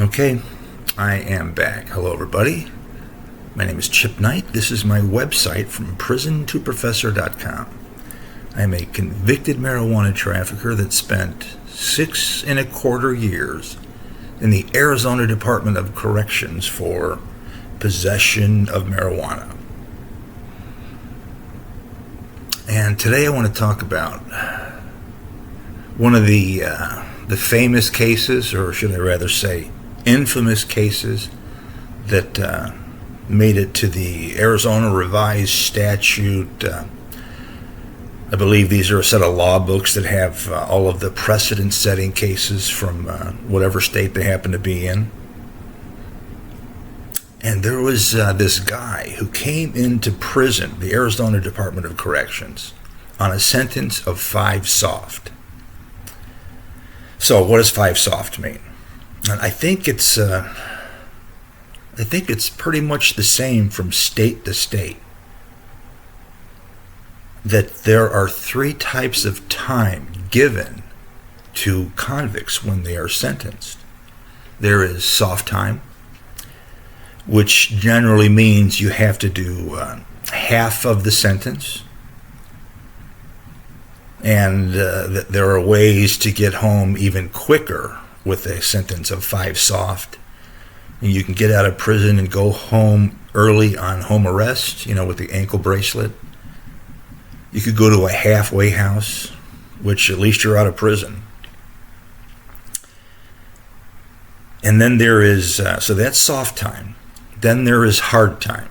Okay, I am back. Hello, everybody. My name is Chip Knight. This is my website from prisontoprofessor.com. I am a convicted marijuana trafficker that spent 6.25 years in the Arizona Department of Corrections for possession of marijuana. And today I want to talk about one of the famous cases, or should I rather say infamous cases, that made it to the Arizona Revised Statute. I believe these are a set of law books that have all of the precedent-setting cases from whatever state they happen to be in. And there was this guy who came into prison, the Arizona Department of Corrections, on a sentence of 5 soft. So what does 5 soft mean? And I think it's pretty much the same from state to state. That there are 3 types of time given to convicts when they are sentenced. There is soft time, which generally means you have to do half of the sentence. And there are ways to get home even quicker with a sentence of 5 soft. You can get out of prison and go home early on home arrest, with the ankle bracelet. You could go to a halfway house, which at least you're out of prison. And then there is, so that's soft time. Then there is hard time.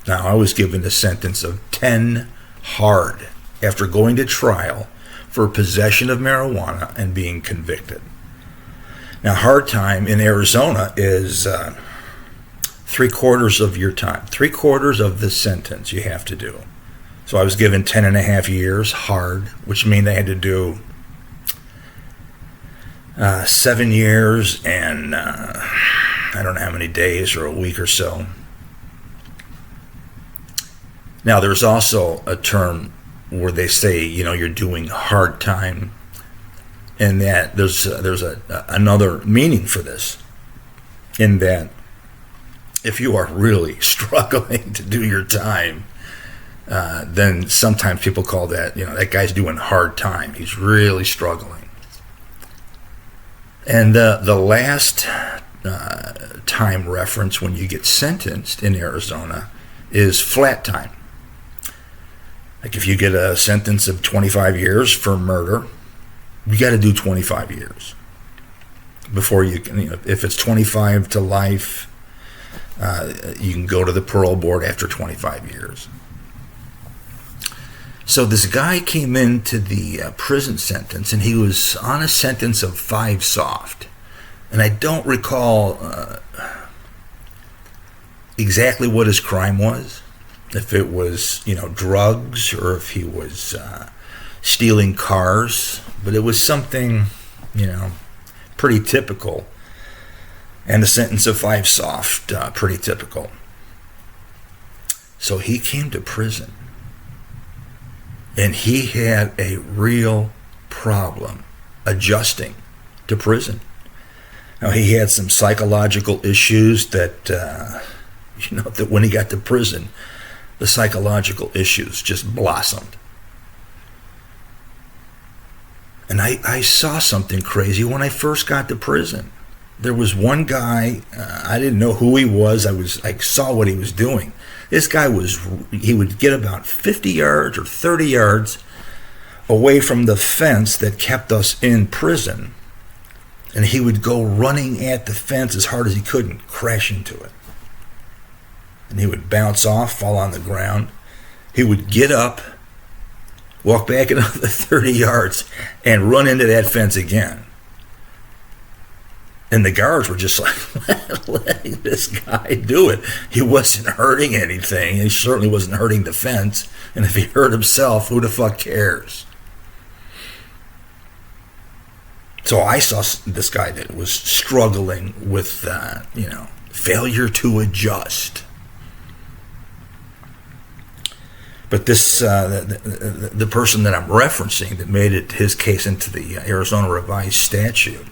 Now, I was given a sentence of 10 hard after going to trial for possession of marijuana and being convicted. Now, hard time in Arizona is 3/4 of your time, 3/4 of the sentence you have to do. So I was given 10.5 years hard, which means I had to do 7 years and I don't know how many days or a week or so. Now, there's also a term where they say, you're doing hard time, and that there's another meaning for this, in that if you are really struggling to do your time, then sometimes people call that, that guy's doing hard time. He's really struggling. And the last time reference when you get sentenced in Arizona is flat time. Like if you get a sentence of 25 years for murder, you got to do 25 years before you can, if it's 25 to life, you can go to the parole board after 25 years. So this guy came into the prison sentence, and he was on a sentence of 5 soft. And I don't recall exactly what his crime was. If it was, drugs, or if he was stealing cars. But it was something, pretty typical. And a sentence of 5 soft, pretty typical. So he came to prison. And he had a real problem adjusting to prison. Now, he had some psychological issues that, that when he got to prison, the psychological issues just blossomed. And I saw something crazy when I first got to prison. There was one guy, I didn't know who he was. I saw what he was doing. This guy he would get about 50 yards or 30 yards away from the fence that kept us in prison. And he would go running at the fence as hard as he could and crash into it. And he would bounce off, fall on the ground. He would get up, walk back another 30 yards, and run into that fence again. And the guards were just like letting this guy do it. He wasn't hurting anything. He certainly wasn't hurting the fence. And if he hurt himself, who the fuck cares? So I saw this guy that was struggling with, failure to adjust. But this, the person that I'm referencing that made it his case into the Arizona Revised Statute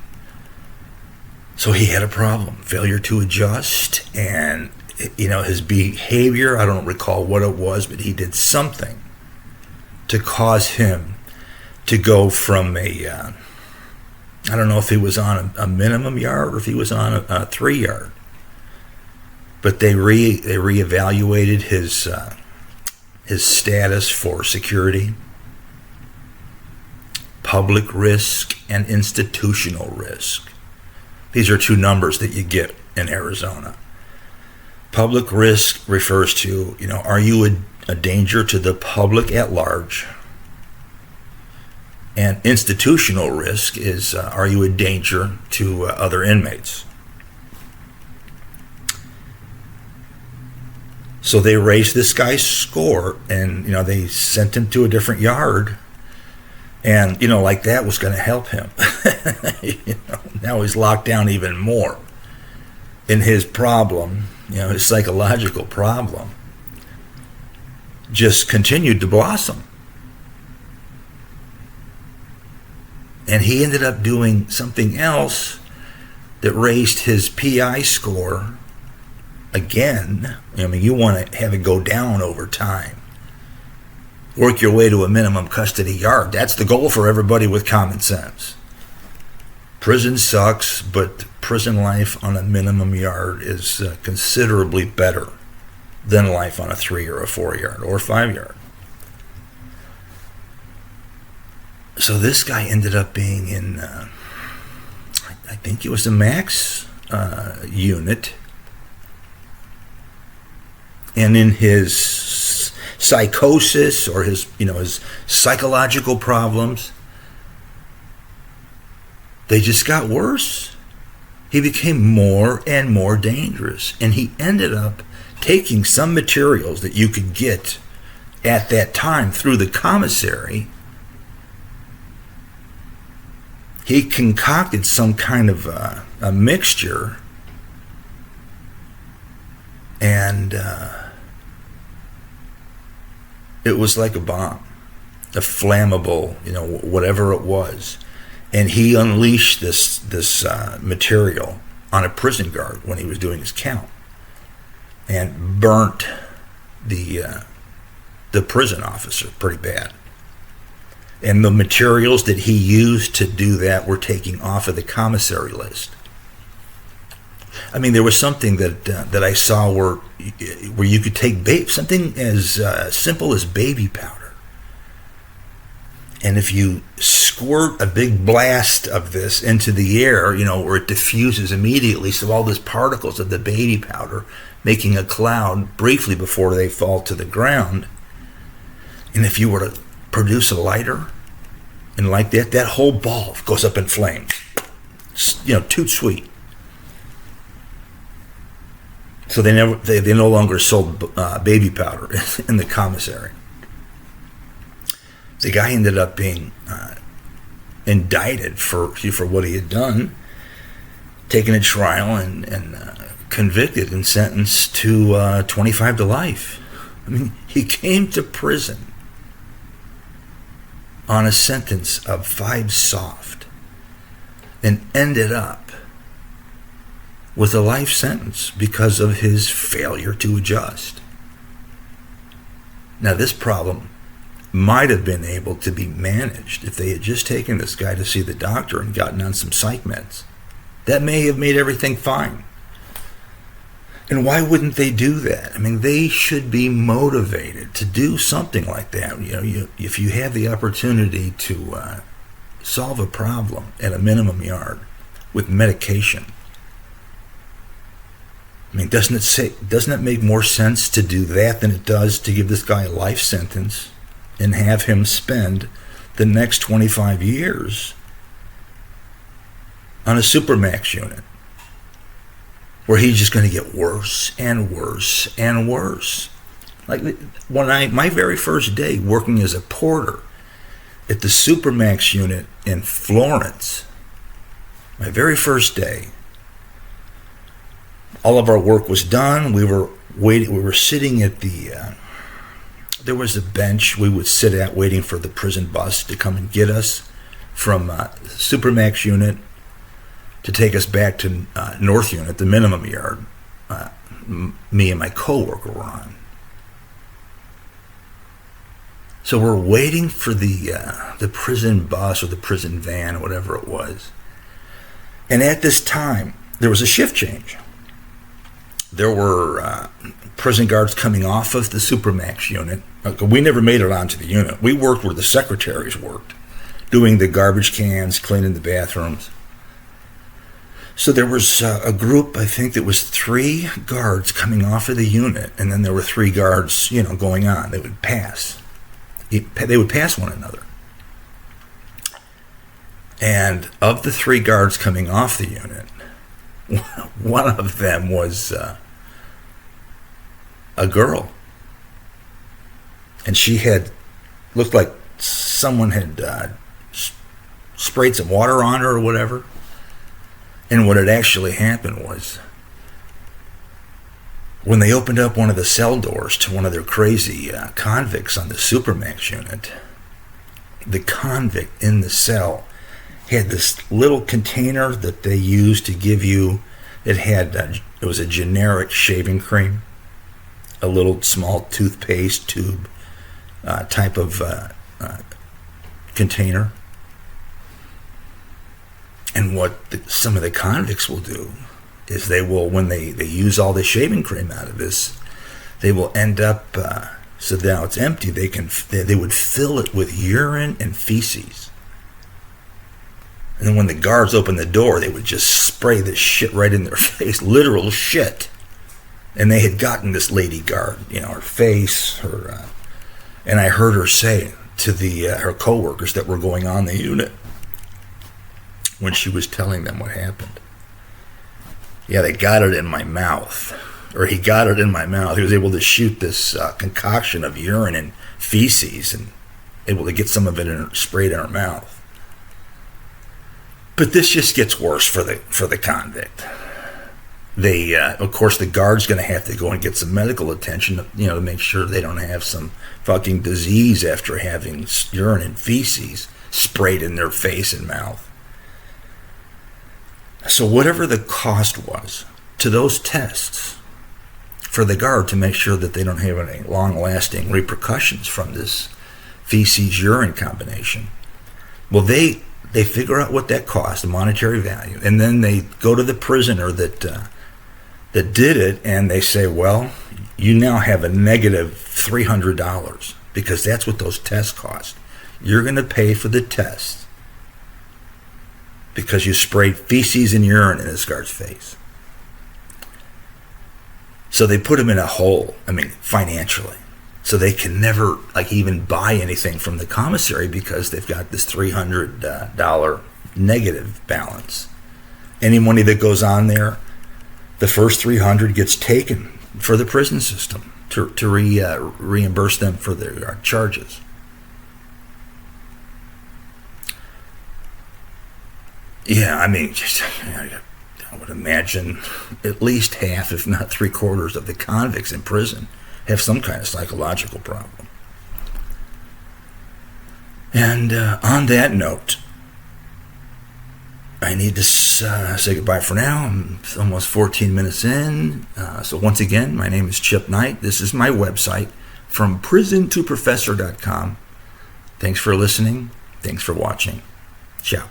So he had a problem, failure to adjust, and his behavior, I don't recall what it was, but he did something to cause him to go from I don't know if he was on a minimum yard or if he was on a 3 yard, but they reevaluated his status for security, public risk, and institutional risk. These are two numbers that you get in Arizona. Public risk refers to, are you a danger to the public at large? And institutional risk is, are you a danger to other inmates? So they raised this guy's score, and, they sent him to a different yard. And, like that was going to help him. Now he's locked down even more. And his problem, his psychological problem, just continued to blossom. And he ended up doing something else that raised his PI score again. You want to have it go down over time. Work your way to a minimum custody yard. That's the goal for everybody with common sense. Prison sucks, but prison life on a minimum yard is considerably better than life on a 3 or a 4 yard or 5 yard. So this guy ended up being in, I think it was the max unit. And in his psychosis or his psychological problems, they just got worse. He became more and more dangerous, and he ended up taking some materials that you could get at that time through the commissary. He concocted some kind of a mixture, and it was like a bomb, a flammable, whatever it was. And he unleashed this material on a prison guard when he was doing his count, and burnt the prison officer pretty bad. And the materials that he used to do that were taken off of the commissary list. There was something that I saw where you could take something as simple as baby powder, and if you squirt a big blast of this into the air, where it diffuses immediately, so all these particles of the baby powder making a cloud briefly before they fall to the ground, and if you were to produce a lighter and like that whole ball goes up in flames. Too sweet. So they no longer sold baby powder in the commissary. The guy ended up being indicted for what he had done, taken to trial, and convicted and sentenced to 25 to life. He came to prison on a sentence of 5 soft and ended up with a life sentence because of his failure to adjust. Now, this problem might have been able to be managed if they had just taken this guy to see the doctor and gotten on some psych meds. That may have made everything fine. And why wouldn't they do that? They should be motivated to do something like that. If you have the opportunity to solve a problem at a minimum yard with medication, doesn't it make more sense to do that than it does to give this guy a life sentence and have him spend the next 25 years on a supermax unit, where he's just going to get worse and worse and worse? Like my very first day working as a porter at the supermax unit in Florence, my very first day, all of our work was done. We were waiting. We were sitting at there was a bench we would sit at waiting for the prison bus to come and get us from Supermax unit to take us back to North Unit, the minimum yard me and my coworker were on. So we're waiting for the prison bus or the prison van or whatever it was. And at this time, there was a shift change. There were prison guards coming off of the Supermax unit. We never made it onto the unit. We worked where the secretaries worked, doing the garbage cans, cleaning the bathrooms. So there was a group, I think that was 3 guards coming off of the unit, and then there were 3 guards, going on. They would pass. They would pass one another. And of the 3 guards coming off the unit, one of them was a girl. And she had, looked like someone had sprayed some water on her or whatever. And what had actually happened was, when they opened up one of the cell doors to one of their crazy convicts on the Supermax unit, the convict in the cell had this little container that they used to give you, it was a generic shaving cream, a little small toothpaste tube type of container. And what some of the convicts will do is they will, when they use all the shaving cream out of this, they will end up, so now it's empty, they would fill it with urine and feces. And then when the guards opened the door, they would just spray this shit right in their face, literal shit. And they had gotten this lady guard, her face, and I heard her say to her coworkers that were going on the unit, when she was telling them what happened. Yeah, they got it in my mouth. Or he got it in my mouth. He was able to shoot this concoction of urine and feces and able to get some of it sprayed in her mouth. But this just gets worse for the convict. They, of course, the guard's going to have to go and get some medical attention, to make sure they don't have some fucking disease after having urine and feces sprayed in their face and mouth. So whatever the cost was to those tests for the guard to make sure that they don't have any long-lasting repercussions from this feces-urine combination, well, they figure out what that cost, the monetary value, and then they go to the prisoner that did it, and they say, well, you now have a negative $300 because that's what those tests cost. You're going to pay for the test because you sprayed feces and urine in this guard's face. So they put him in a hole, financially. So they can never, even buy anything from the commissary because they've got this $300 negative balance. Any money that goes on there, the first $300 gets taken for the prison system to reimburse them for their charges. Yeah, I would imagine at least half, if not 3/4 of the convicts in prison have some kind of psychological problem. And on that note, I need to say goodbye for now. I'm almost 14 minutes in. So once again, my name is Chip Knight. This is my website, from prisontoprofessor.com. Thanks for listening. Thanks for watching. Ciao.